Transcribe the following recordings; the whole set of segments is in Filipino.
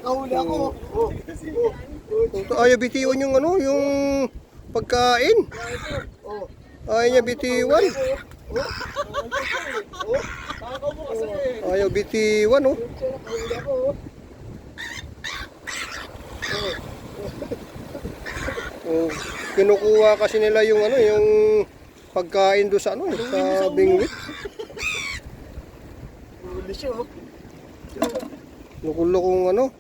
Nakahuli ako. Ayaw bitiwan yung ano, yung pagkain. Ayaw niya bitiwan. Ayaw bitiwan, oh. Oh, kinukuha kasi nila yung ano, yung pagkain do sa ano, sa bingwit. Huli siya. Lukong ano.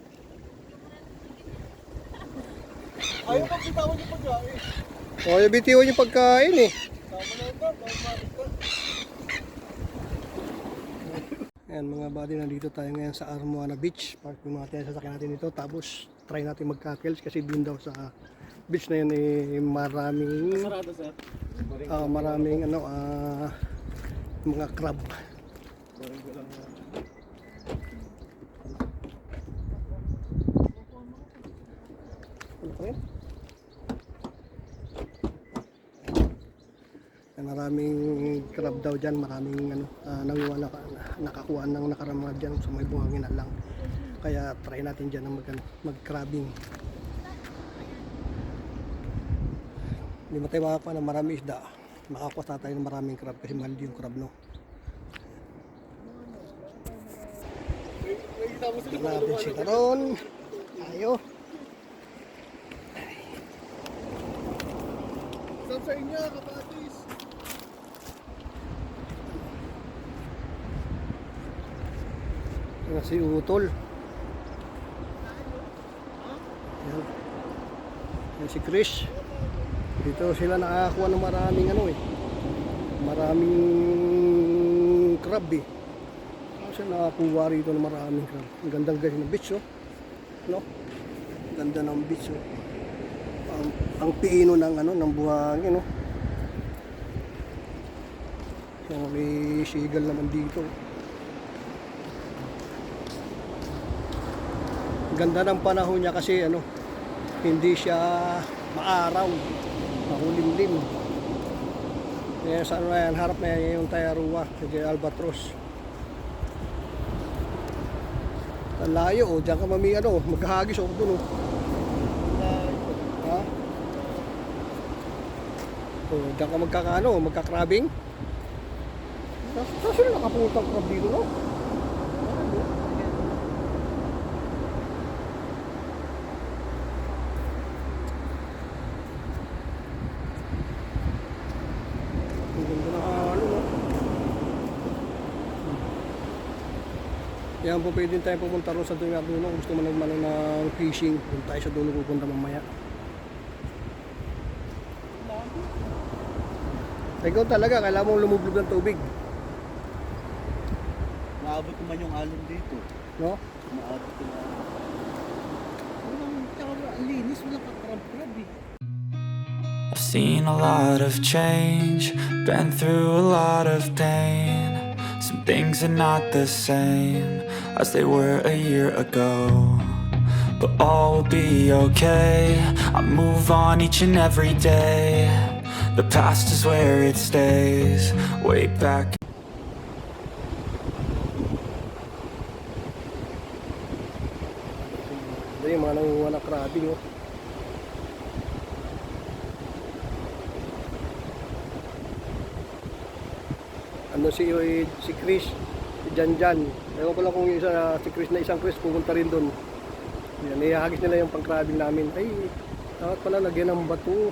Ayaw pang bitawan yung pagkain. Ayaw bitiwan yung pagkain eh. Tama na ito. Ayan mga buddy, nandito tayo ngayon sa Armuana Beach. Parking natin ang sasakyan natin dito. Tapos try natin mag-cocktails kasi din daw sa beach na yun eh maraming Sarado, sir. maraming ano mga crab. Ano pa rin? Maraming crab daw dyan, maraming ano, nakakuha ng nakaramad dyan sa may buhangin lang. Kaya try natin dyan na mag-crabbing. Hindi mo tayo makakuha ng maraming isda. Makakuha tayo ng maraming crab kasi mahal yung crab, no? Tignan natin si Taron. Tayo. Saan sa inyo, kapatis? Yan si Utol. Yan. Yan si Chris. Dito sila nakakakuha ng maraming ano eh. Maraming crab eh. Kasi nakakuha rito ng maraming crab. Ang gandang ganda ng beach, oh. No? Ganda ng beach, oh. Ang pino ng ano ng buhangin, no? So, may seagull naman dito. Ganda ng panahon niya kasi ano, hindi siya maaraw, makulimlim. Yan sa ano yan, harap na yan yung Tayarua, sa Albatros. Ang layo, oh, diyan ka mami ano, maghahagis ako dun, oh. Ha? Oh, diyan ka magkakrabing. Saan sila nakapuntang crab dito, no? Yan po, pwede tayo pumunta ron sa dulo. Gusto mo naman ng fishing, kung tayo sa dulo pupunta mamaya. Ikaw talaga, kailangan mong lumublog ng tubig. Maabot naman yung alon dito. No? Maabot naman. Ang linis, walang kakrab-krab eh. I've seen a lot of change, been through a lot of pain. Some things are not the same as they were a year ago, but all will be okay. I move on each and every day. The past is where it stays, way back. Ito yung mga nanguha ng crabbing, oh. Ano si Chris, si Janjan. Ewan ko lang kung si Chris na isang Chris pupunta rin doon. Yan, ihahagis nila yung pang-crabbing namin. Ay, dapat pala lagyan ng bato.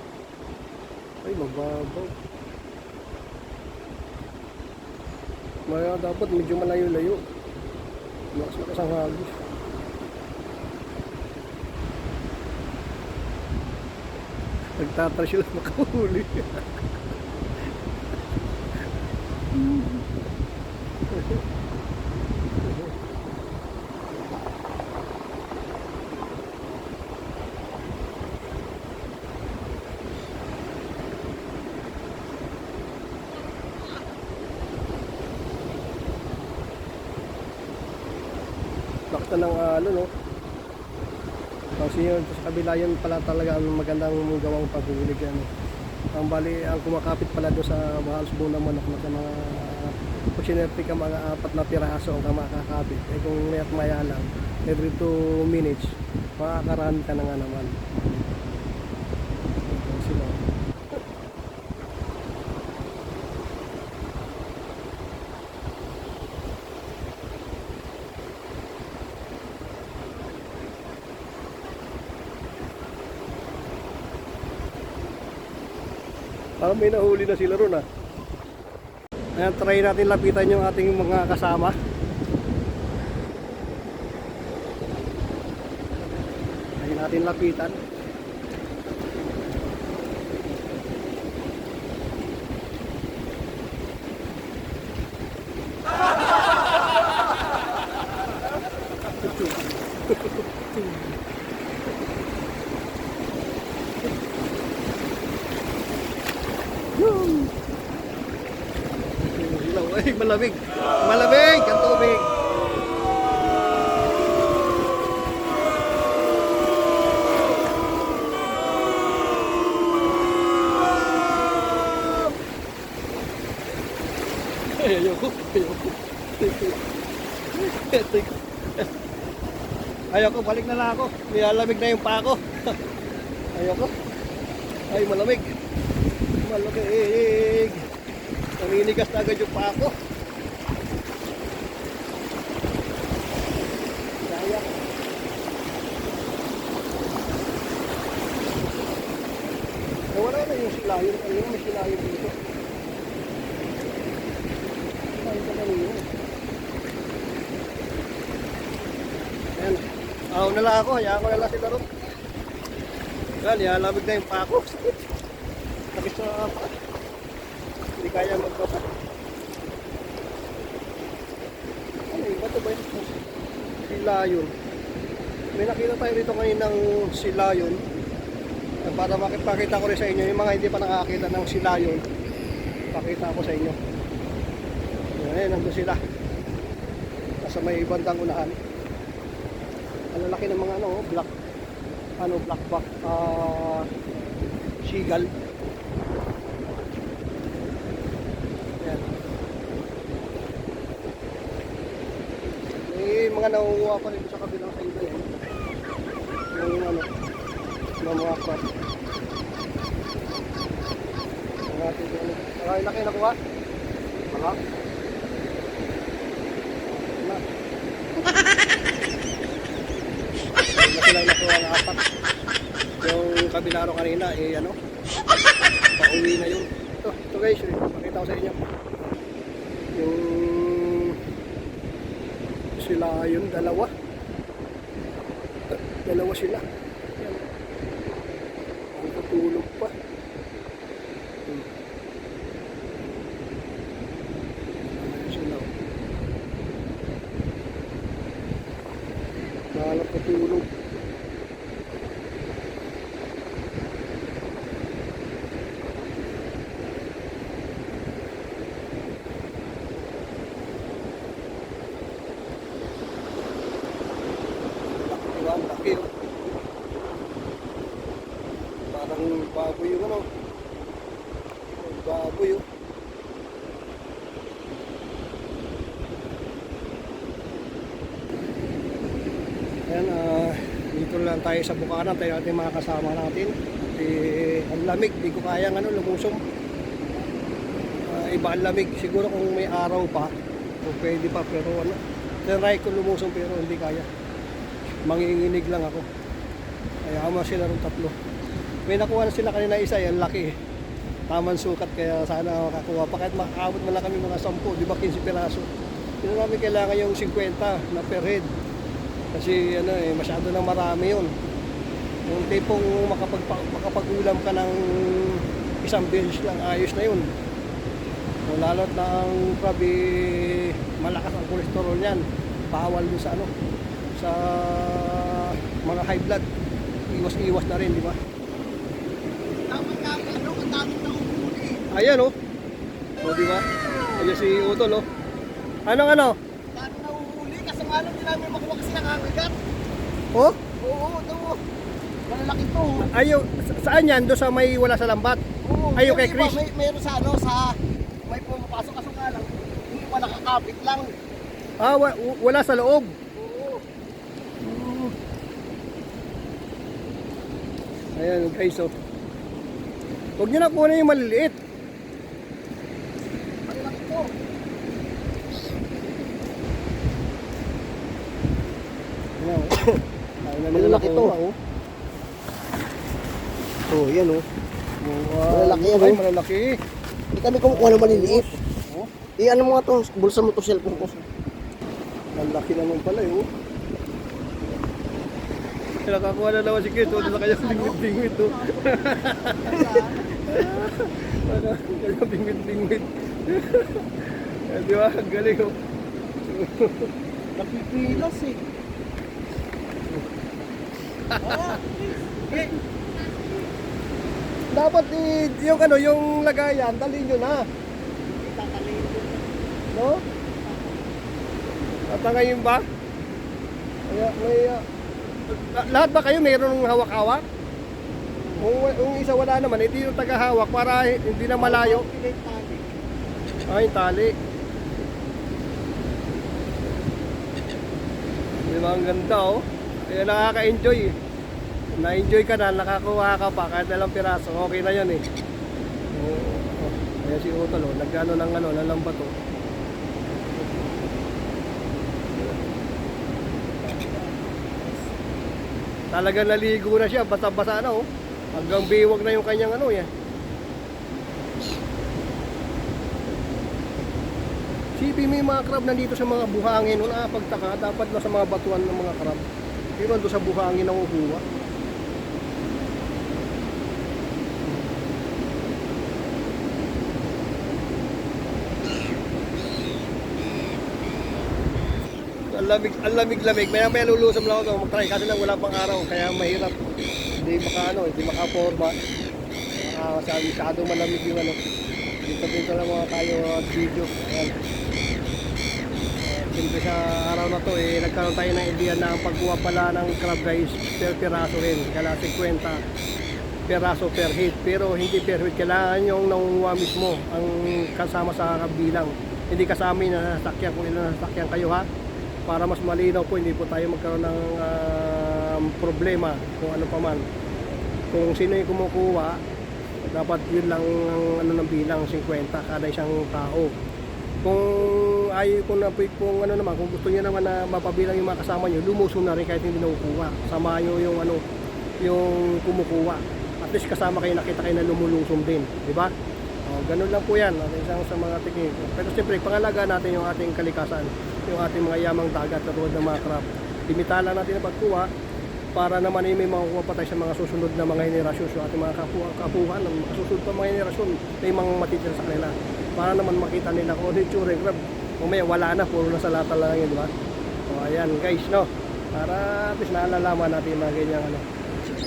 Ay, mababaw. Maya dapat medyo malayo-layo. Lakas ang hagis. Nagtatry sila makahuli. Bakta ng alon, no? Kasi yun, sa kabila yun pala talaga ang magandang gawang paghuhulig yan. Ang bali, ang kumakapit pala doon sa mahal subong na manok na sa mga Pag sinerte ka mga 4 na piraso ang makakabit. Eh kung mayat maya lang, every 2 minutes, makakarami ka na nga naman. Ito sila. Parang may nahuli na sila ron ah. Ayan, try natin lapitan yung ating mga kasama. Try natin lapitan. Ay, malamig. Malamig ang tubig. Ay, ayoko. Ayoko, balik na lang ako. Nilalamig na yung pa ako. Ayoko. Ay, malamig. Malamig. Naninigas na agad yung pa ako. Kaya. Nawala na yung silayon. Ano yung may silayon dito? Silayon ka kanina. Ayan. Ahaw na lang ako. Hayaan ko na lang sila ron. Yan, nilalamig na yung pa ako. Tapos na pa. Hindi kaya magpapa. Ano yung bato ba yun? Silayon. May nakita tayo rito ngayon ng silayon. Para makipakita ko rin sa inyo yung mga hindi pa nakakita ng silayon. Pakita ko sa inyo. Ayan, nandun sila. Nasa may bandang unahan. Ang lalaki ng mga blackback seagull. May mga nakukuha pa rin sa kabilang sa iba yan. Yung mga crab. Ang ating marami na kayo nakuha? Wala. Wala. Na sila nakuha ng 4. Yung kabilaro kanina, pauwi na yun. Ito guys, pakita ko sa inyo. Yung sila yun, dalawa sila. Yan. Ang tutulog pa. Sila. Nakalap tutulog. Ang laki oh. Parang baboy yung baboy oh. Ayan, dito lang tayo sa Bukana. Tayo natin mga kasama natin. Ang lamig, di ko kayang lumusong. Iba ang lamig. Siguro kung may araw pa o pwede pa, pero try ko lumusong pero hindi kaya. Manginginig lang ako. Kaya ama sila ron 3. May nakuha na sila kanina isa, yan laki. Tamang sukat, kaya sana makakuha pa. Kahit makaabot man lang kami mga 10, di ba 15 piraso. Hindi namin kailangan yung 50 na per head. Kasi masyado nang marami yun. Yung tipong makapag-ulam ka ng isang beses lang, ayos na yun. Lalo't na ang crab, malakas ang cholesterol niyan. Bawal dun sa sa mga high blood. Iwas na rin, di ba? Dapat ang daming nakuhuli. Ayan oh. O di ba? Ayan si Utol oh. Anong Daming nakuhuli kasi nga lang hindi namin makuha kasi nakakagat. Oh? Oo, ito. Malalaki to. Ayo, saan yan? Doon sa may wala sa lambat? Oo. Ayo kay Chris. Meron sa may pumapasok kaso nga lang. Hindi pa Nakakapit lang. Ah, wala sa loob. Ayan guys, oh. Huwag nyo na kunin yung maliliit. Ang laki po. Ayan, oh. Malalaki to. Oh. Oh, yan oh. Malalaki yan, Ay, malalaki. Hindi kami kumukuha ng maliliit. Oh. Ano mo nga to, bulsa mo to, cellphone ko. Ang laki naman pala, oh. Nakakuha na naman si Kit, wala na kanyang bingwit-bingwit, oh. Wala kanyang bingwit-bingwit. Di ba? Ang galing, oh. Napipilas eh. Dapat yung ano, yung lagayan, dalhin nyo na. No? Tatangayin ba? Kaya may lahat ba kayo mayroong hawak-hawak? Kung isa wala naman, hindi yung tagahawak para hindi na malayo. Ay, tali. Di ba ang ganda, oh? Kaya nakaka-enjoy. Na-enjoy ka na, nakakuha ka pa kahit ilang piraso, okay na yun eh. Kaya si Utol, oh, nag-ano ng ano, lalamba to. Talaga naligo na siya, basa-basa na, oh. Hanggang biwag na yung kanyang ano yan. Sipi, may mga crab nandito sa mga buhangin. Kung nakapagtaka, dapat na sa mga batuan ng mga crab. Pero doon sa buhangin ang uhuwa. Ang lamig-lamig. May lulusam lang ako mag-try kasi lang wala pang araw kaya mahirap. Hindi maka-forma. Sabi masyado malamig yung ano. Dito lang mga tayo video. Ayan. Siyempre sa araw na to nagkaroon tayo ng idea na ang pagkuha pala ng crab guys per piraso rin. Kala 50 piraso per head. Pero hindi per head. Kailangan yung nangunguha mismo ang kasama sa kabilang. Hindi kasama yung nasasakyan kung ilan nasasakyan kayo ha. Para mas malinaw po, hindi po tayo magkaroon ng problema kung ano pa man. Kung sino yung kumukuha, dapat yun lang ang ano ng bilang 50 kada isang tao. Kung ano naman, kung gusto niyo naman na mapabilang yung mga kasama niyo, lumuso na rin kahit hindi nakukuha. Sama niyo yung ano, yung kumukuha. At least kasama kayo, nakita kayo na lumulusong din, di ba? Ganun lang po yan, isang sa mga teknik. Pero siyempre, pangalaga natin yung ating kalikasan, yung ating mga yamang dagat na tulad ng mga crab. Limitahan lang natin ang pagkuha para naman may makukuha pa tayo sa mga susunod na mga henerasyon. So ating mga kapuhan, ng mga susunod pa mga henerasyon, may mga matitira sa kanila. Para naman makita nila kung ano yung tsura yung crab. Mamaya wala na, puro na sa lata lang yun, di ba? So ayan guys, no? Para at least naalalaman natin yung mga ganyang ano.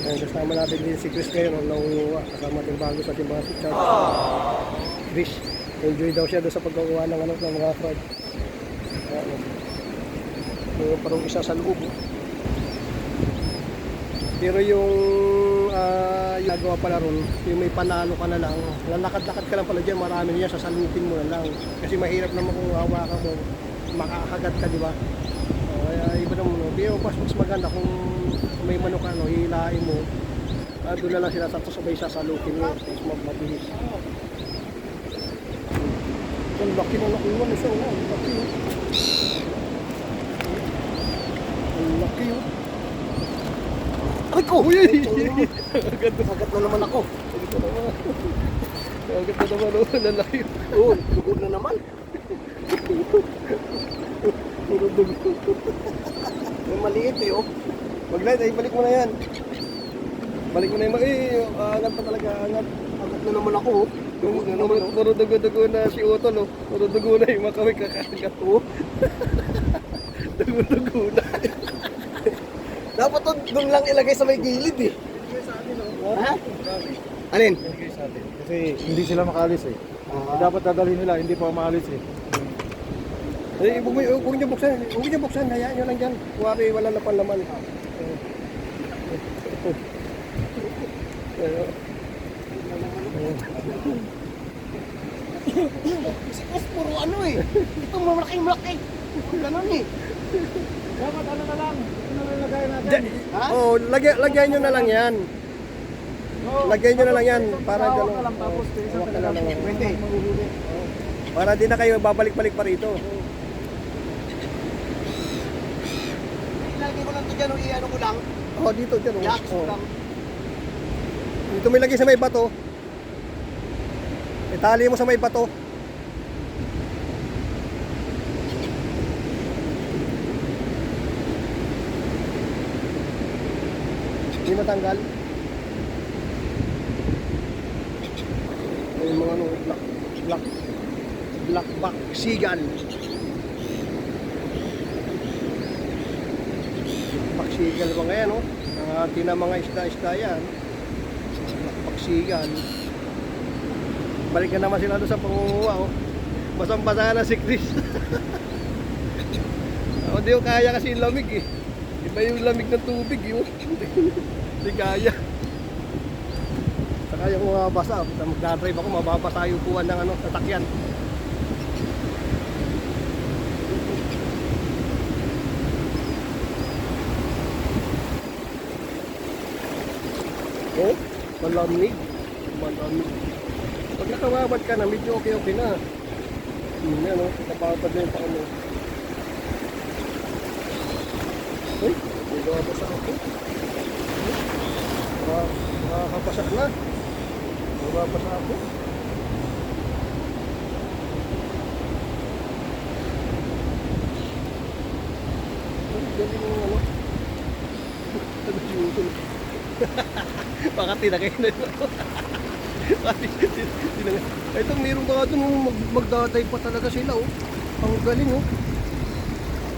Kasama natin din si Chris ngayon, nangunguha. Kasama natin bago sa ating mga suchat. Chris, enjoy daw siya doon sa pagkakuha ng ano, ng mga crab. Parang isa sa loob. Pero yung nagawa pala ron, yung may panalo ka na lang, lalakad-lakad ka lang pala dyan, marami niya, sasalutin mo na lang. Kasi mahirap naman kung hawakan mo, makakagat ka, di ba? Kaya iba naman, no? Pero mas maganda kung may manok ka, no, hilain mo, doon na lang sila sabay sasalutin mo, tapos mabilis. Ang laki na nakuha na siya, ang laki. Ang laki yun. Ay ko! Uy! Agad na naman ako. Agad na naman, oh, lalaki. Oo, dugo na naman. Puro dugo. May maliit eh oh. Mag-light, ay balik mo na yan. Balik mo na yung angat pa talaga, angat. Agad na naman ako oh. Dugo na naman oh. Puro dugo na si Utol, oh. Puro dugo na yung makaway kakagat, oh. Dugo na. Dapat doon lang ilagay sa may gilid eh. Ha? Alin? Kasi hindi sila makaalis eh. Dapat dadalhin nila, hindi pa maalis eh. Eh, huwag niyo buksan, hayaan niyo lang dyan. Kuwari, wala na panlaman. Si Chris puro ano eh. Ito malaki. Ganun eh. Dapat ano na lang, ito na lang lagay natin. Ha? Oh, lagyan nyo na lang yan. Oo. Lagyan nyo na lang yan para Hawak gano'n. na lang tapos isa Hawak na talaga. lang. Pwede. Mahuhuli. Para di na kayo babalik-balik pa rito. Ilagay ko lang ito dyan, i-ano ko lang. Oh, dito dyan. Yaks ko Oh. lang. Dito may lagay sa may bato. Itali mo sa may bato. Hindi matanggal. May mga ano, black back seagull. Black seagull ba ngayon, no? Ang ating na mga isda-isda yan. Black back seagull. Balik na naman sila doon sa pangunguha, oh. Basang-basa na si Chris. Hindi ko kaya kasi yung lamig eh. Iba yung lamig ng tubig yun. Hindi kaya. Saka yung mababasa, magdadrive ako, mababasa yung upuan ng ano, sasakyan. Oh, malamig. Malamig. Pag nakawabad ka na, medyo okay na. Hindi ano, kapapad na yung paa mo. Uy, may gawabasa ako. Makakapasa na. Mababasa ako. Ay, galing yung ano. Ano yung baka tinakay na yun. Ito, meron ba ito nung magdaday pa talaga sila, oh. Ang galing, oh.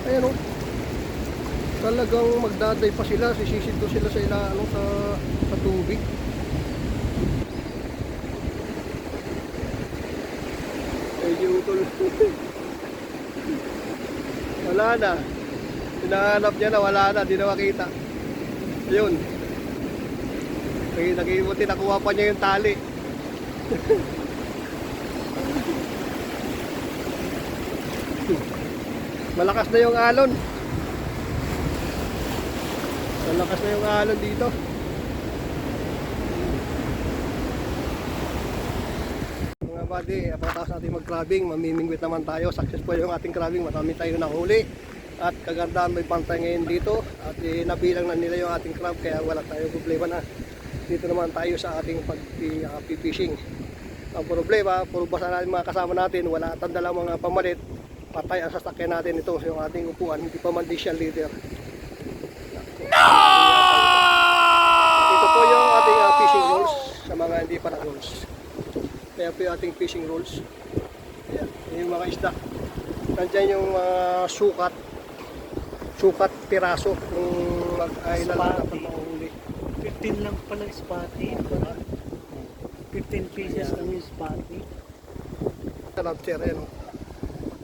Ayan, oh. Talagang magdaday pa sila, sisisid ko sila sa ano, sa tubig. Medyo utol. Wala na. Hinahanap niya na, wala na, di na makita. Ayun. Nakibuti, nakuha pa niya yung tali. Malakas na yung alon. Malakas na yung alon dito. Mga buddy, pagkatapos natin mag-crabbing, mamimingwit naman tayo. Successful yung ating crabbing, marami tayo nahuli. At kagandahan may bantay ngayon dito. At nabilang na nila yung ating crab, kaya wala tayong problema na. Dito naman tayo sa ating pag-fishing. Ang problema, puro basa natin mga kasama natin, wala at dalang mga pamalit, patay ang sasakyan natin. Ito yung ating upuan, hindi pa man diesel leader. No! Ito po yung ating fishing rules sa mga hindi pa na-rules. Kaya po yung ating fishing rules. Ayan, yung mga isda. Nandiyan yung sukat piraso kung mag-ailan na pag mahuli. 15 lang pala spotted. 15 pieces lang yung spotted. Sa lobster, yan.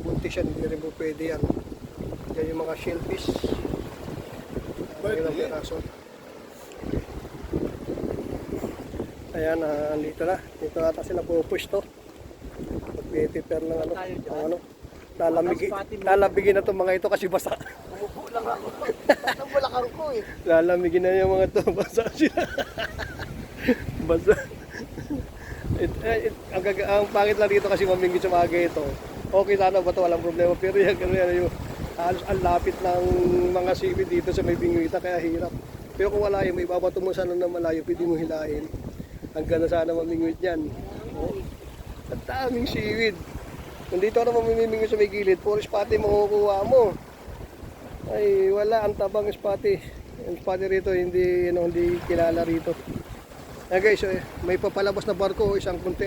Buntis yan, hindi rin po pwede yan. Yan yung mga shellfish. Ilang piraso. Ayan, andito na. Dito ata sila pupwesto. Mag-prepare ng ano. Lalamigin na itong mga ito kasi basa. Umupo lang ako. Ang balakang ko eh. Lalamigin na yung mga ito. Basa sila. Basa. Ang pangit lang dito kasi mamingit sa mga ito. Okay sana ba ito? Walang problema. Pero yung halos ang lapit ng mga seaweed dito sa may bingwita kaya hirap. Pero kung wala yun, may babato mo sana na malayo, pwede mo hilahin. Hanggang na sana mamingwit yan. Oh. Ang daming seaweed. Kung dito ka naman mamimingwit sa may gilid, puro spotty makukuha mo. Ay wala, ang tabang spotty. Ang spotty rito hindi kilala rito. Guys, may papalabas na barko, isang kunti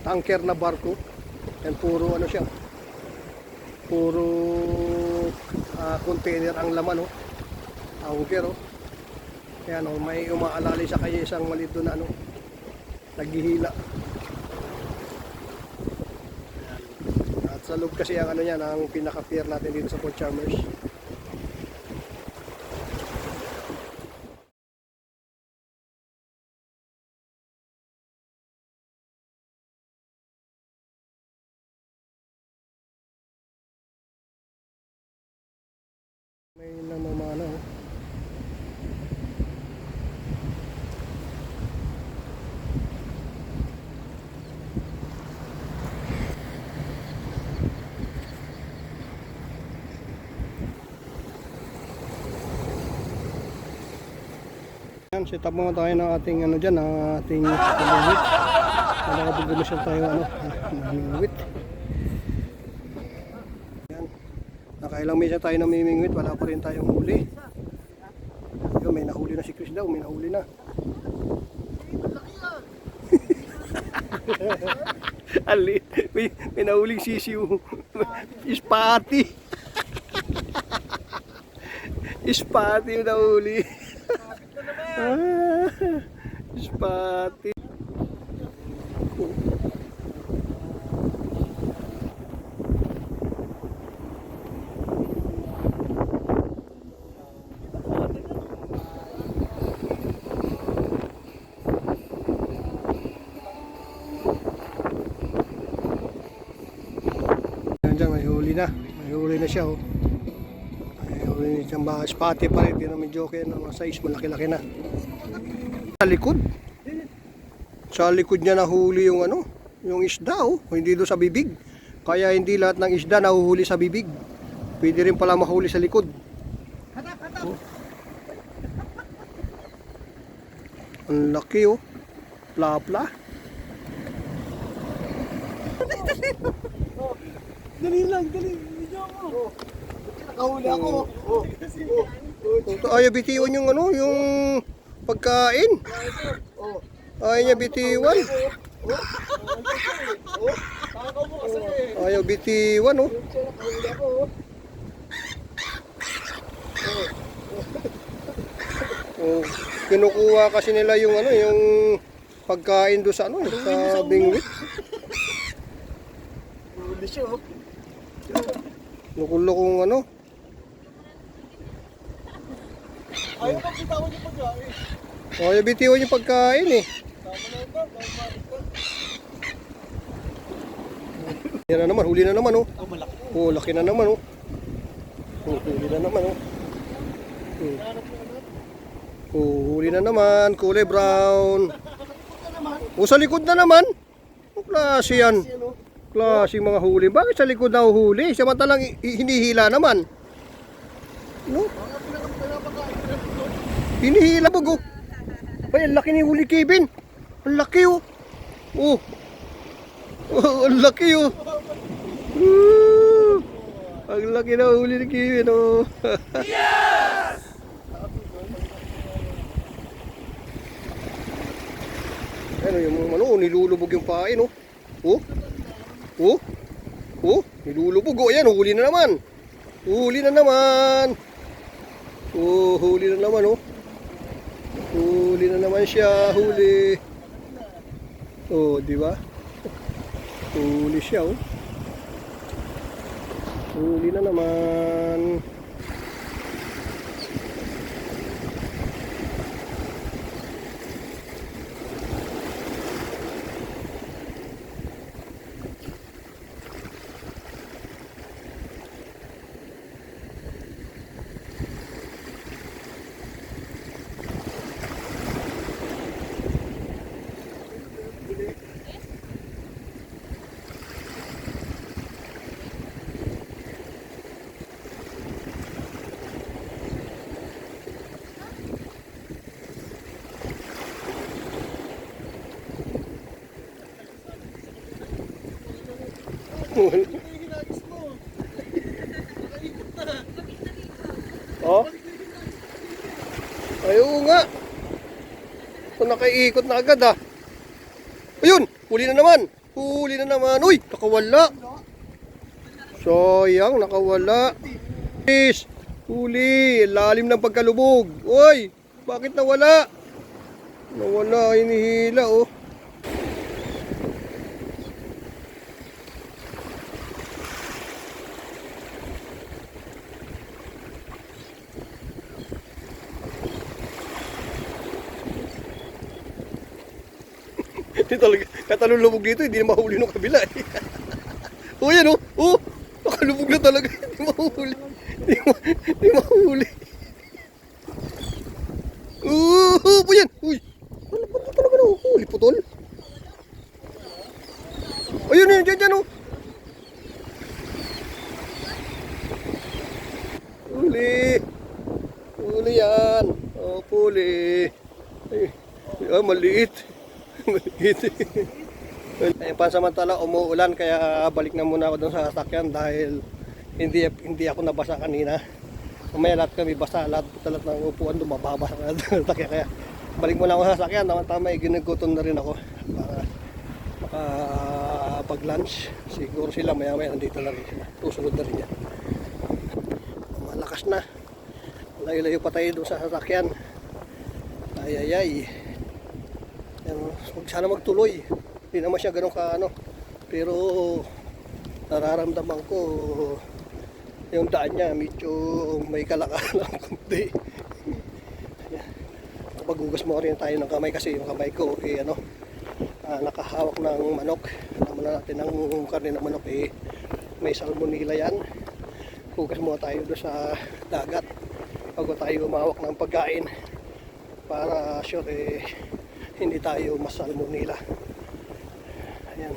tanker na barko. Yan puro siya. Puro container ang laman, oh. Tanker, oh. Yan, oh, may umaalali sa kanya isang maliit doon na naghihila. At sa loob kasi ang yan, ang pinaka-pier natin dito sa Port Chalmers. May namamana oh. Yan, set up muna tayo ng ating ano dyan, ng ating pamawit. Nakapag-gumisyon tayo ano, namimingwit. Yan, nakailang mesa tayo namimingwit, wala pa rin tayong huli. Ayun, may nahuli na si Chris daw, may nahuli na. Ali, may nahuling sisiw. Ispati. Ispati yung nahuli. Ispati. Diyan, may huli na siya oh. May huli na siyang mga spati pa rin, pero medyo okay na, mga size, malaki-laki na. Sa likod niya nahuli yung ano, yung isda oh, hindi doon sa bibig. Kaya hindi lahat ng isda nahuhuli sa bibig. Pwede rin pala mahuli sa likod. Oh. Ang laki oh. Pla-pla. Dali lang, dali. Video mo. Nakahuli ako. Ayaw bitiwan yung ano, yung pagkain. Ayaw niya bitiwan. Ayaw bitiwan oh. Nakahuli ako. Oh, kinukuha kasi nila yung ano, yung pagkain do sa ano, sa bingwit. Huli siya oh. Lukulukong ano. Ayaw bang bitawan yung pagkain? Ayaw bitiwan yung pagkain eh. Tama na ito. Yan na naman, huli na naman oh. Ang malaki. Oh, laki na naman oh. Oh, huli na naman oh. Oh, huli na naman, kulay brown. Oh, sa likod na naman. Oh, klase yan. Klase mga huli. Bakit sa likod na huli? Samantalang hinihila naman. No? Hinihila bug oh. Ay, ang laki ni huli Kevin. Ang laki oh. Oh. Oh, ang laki oh. Ang laki na huli ni Kevin oh. Yes! Ano yung ano, nilulubog yung pain oh. Oh. Oh. Oh, nilulubog oh. Ayan, huli na naman. Huli na naman. Oh, huli na naman oh. Huli na naman siya, huli. Oh, di ba? Huli siya oh. Huli na naman. Oh. Ayun nga. So, nakaiikot na agad ah. Ayun, huli na naman. Huli na naman. Uy, nakawala. Sayang, nakawala. Please, huli. Lalim ng pagkalubog. Uy, bakit nawala? Nawala, hinihila oh. Hindi talaga, katalulubog dito, hindi na mahuli nung kabila eh. Oh yan oh, oh, nakalubog na talaga, hindi mahuli. mahuli. Di mahuli. Po yan. Uy. Ano ba ito talaga huli putol? Ayun yun, dyan, oh. Huli. Huli yan. Oh, huli. Ay, maliit. Maliit. Ay, pansamantala umuulan kaya balik na muna ako doon sa sasakyan dahil hindi ako nabasa kanina. Mamaya lahat kami basa, lahat ng upuan dumababasa na doon. Kaya balik muna ako sa sasakyan, tama ginugutom na rin ako para makapag-lunch. Siguro sila maya nandito na rin sila. Susunod na rin yan. Malakas na. Layo-layo pa tayo doon sa sasakyan. Ay. Sana magtuloy. Hindi naman siya ganun ka pero nararamdaman ko yung daan niya medyo may kalakalan kunti. Paghugas mo rin tayo ng kamay kasi yung kamay ko nakahawak ng manok. Alam mo na natin ang karne ng manok may salmonella yan. Hugas mo tayo doon sa dagat bago tayo umawak ng pagkain para sure hindi tayo masalmonella. Ayan.